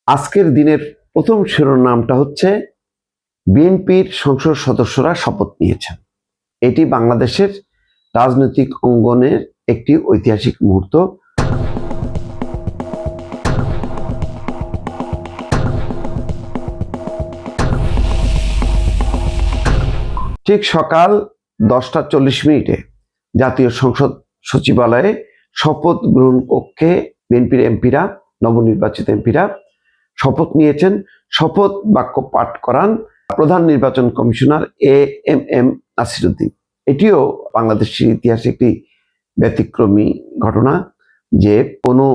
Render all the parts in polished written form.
আজকের দিনের প্রথম শিরোনামটা হচ্ছে বিএনপির সংসদ সদস্যরা শপথ নিয়েছেন। এটি বাংলাদেশের রাজনৈতিক অঙ্গনের একটি ঐতিহাসিক মুহূর্ত। ঠিক সকাল 10:40 জাতীয় সংসদ সচিবালয়ে শপথ গ্রহণ কক্ষে বিএনপির এমপিরা, নবনির্বাচিত এমপিরা শপথ নিয়েছেন। শপথ বাক্য পাঠ করান প্রধান নির্বাচন কমিশনার এএমএম নাসিরউদ্দিন। এটিও বাংলাদেশের ইতিহাসে একটি ব্যতিক্রমী ঘটনা যে কোনো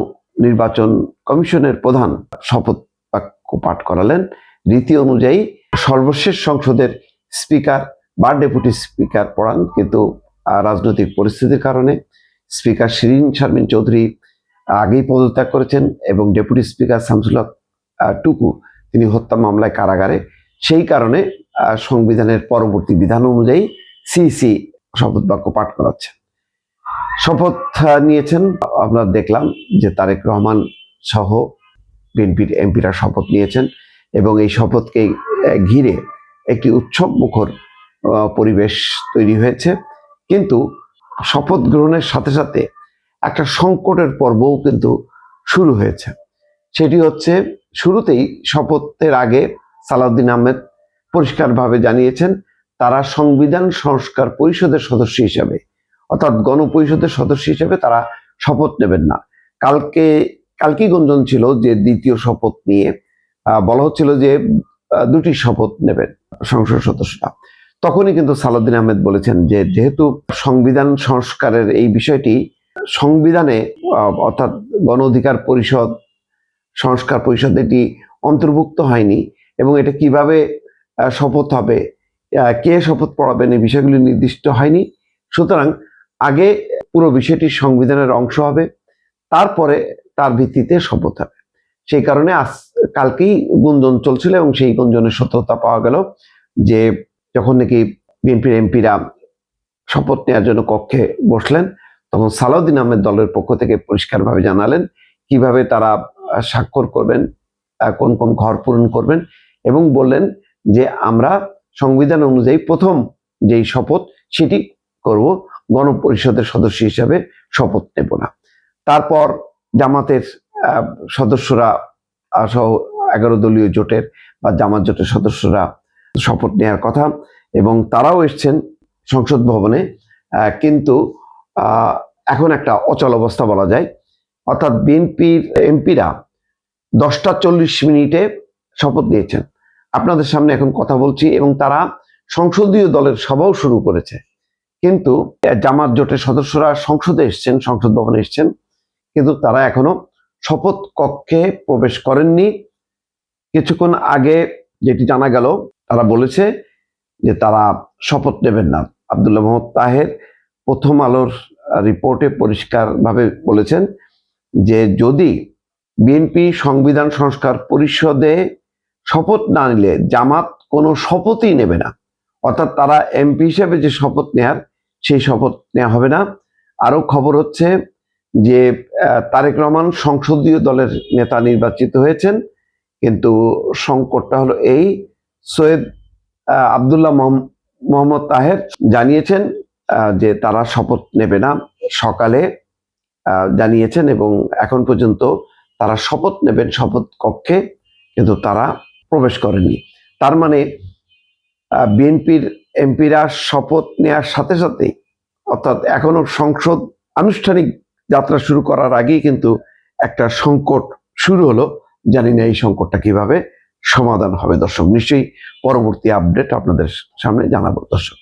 নির্বাচন কমিশনের প্রধান শপথ বাক্য পাঠ করালেন। রীতি অনুযায়ী সর্বশেষ সংসদের স্পিকার বা ডেপুটি স্পিকার পড়ান, কিন্তু রাজনৈতিক পরিস্থিতির কারণে স্পিকার শিরীন শারমিন চৌধুরী আগেই পদত্যাগ করেছেন এবং ডেপুটি স্পিকার শামসুল হক টুকু তিনি হত্যা মামলায় কারাগারে। সেই কারণে সংবিধানের পরবর্তী বিধান অনুযায়ী সিসি শপথ বাক্য পাঠ করাচ্ছে। শপথ নিয়েছেন, আমরা দেখলাম যে তারেক রহমান সহ বিএনপির এমপিরা শপথ নিয়েছেন এবং এই শপথকে ঘিরে একটি উৎসব মুখর পরিবেশ তৈরি হয়েছে। কিন্তু শপথ গ্রহণের সাথে সাথে একটা সংকটের পর্বও কিন্তু শুরু হয়েছে। সেটি হচ্ছে, শুরুতেই শপথের আগে সালাউদ্দিন আহমেদ পরিষ্কারভাবে জানিয়েছেন তারা সংবিধান সংস্কার পরিষদের সদস্য হিসাবে, অর্থাৎ গণপরিষদের সদস্য হিসেবে তারা শপথ নেবেন না। কালকেই গুঞ্জন ছিল যে দ্বিতীয় শপথ নিয়ে বলা হচ্ছিল যে দুটি শপথ নেবেন সংসদ সদস্যরা। তখনই কিন্তু সালাউদ্দিন আহমেদ বলেছেন যে যেহেতু সংবিধান সংস্কারের এই বিষয়টি সংবিধানে অর্থাৎ গণ অধিকার পরিষদ, সংস্কার পরিষদ এটি অন্তর্ভুক্ত হয়নি এবং এটা কিভাবে শপথ হবে, কে শপথ পড়াবেন, এই বিষয়গুলি নির্দিষ্ট হয়নি। সুতরাং আগে পুরো বিষয়টি সংবিধানের অংশ হবে, তারপরে তার ভিত্তিতে শপথ হবে। সেই কারণে কালকেই গুঞ্জন চলছিল এবং সেই গুঞ্জনের সত্যতা পাওয়া গেল যে যখন নাকি বিএনপির এমপিরা শপথ নেওয়ার জন্য কক্ষে বসলেন, তখন সালাউদ্দিন আহমেদ দলের পক্ষ থেকে পরিষ্কারভাবে জানালেন কিভাবে তারা স্বাক্ষর করবেন, কোন কোন ঘর পূরণ করবেন, এবং বললেন যে আমরা সংবিধান অনুযায়ী প্রথম যেই শপথ সেটি করব, গণপরিষদের সদস্য হিসাবে শপথ নেব না। তারপর জামাতের সদস্যরা সহ 11 দলীয় জোটের বা জামাত জোটের সদস্যরা শপথ নেওয়ার কথা এবং তারাও এসছেন সংসদ ভবনে, কিন্তু এখন একটা অচল অবস্থা বলা যায়। অর্থাৎ বিএনপির এমপিরা 10:40 শপথ নিয়েছেন। আপনাদের সামনে এখন কথা বলছি এবং তারা সংসদীয় দলের সভাও শুরু করেছে, কিন্তু জামাত জোটের সদস্যরা সংসদে এসছেন, সংসদ ভবনে এসছেন, কিন্তু তারা এখনো শপথ কক্ষে প্রবেশ করেননি। কিছুক্ষণ আগে যেটি জানা গেল, তারা বলেছে যে তারা শপথ নেবেন না। আব্দুল্লাহ মোহাম্মদ তাহের প্রথম আলোর রিপোর্টে পরিষ্কারভাবে বলেছেন যে যদি বিএনপি সংবিধান সংস্কার পরিষদে শপথ না নিলে জামাত কোনো শপথই নেবে না, অর্থাৎ তারা এমপি হিসেবে যে শপথ নেয়ার সেই শপথ নেওয়া হবে না। আরো খবর হচ্ছে যে তারেক রহমান সংসদীয় দলের নেতা নির্বাচিত হয়েছেন, কিন্তু সংকটটা হলো এই, সৈয়দ আব্দুল্লাহ মোহাম্মদ তাহের জানিয়েছেন যে তারা শপথ নেবে না, সকালে জানিয়েছেন এবং এখন পর্যন্ত তারা শপথ নেবেন শপথ কক্ষে, কিন্তু তারা প্রবেশ করেননি। তার মানে বিএনপির এমপিরা শপথ নেওয়ার সাথে সাথেই, অর্থাৎ এখনো সংসদ আনুষ্ঠানিক যাত্রা শুরু করার আগেই কিন্তু একটা সংকট শুরু হলো। জানি না এই সংকটটা কিভাবে সমাধান হবে। দর্শক, নিশ্চয়ই পরবর্তী আপডেট আপনাদের সামনে জানাবো। দর্শক।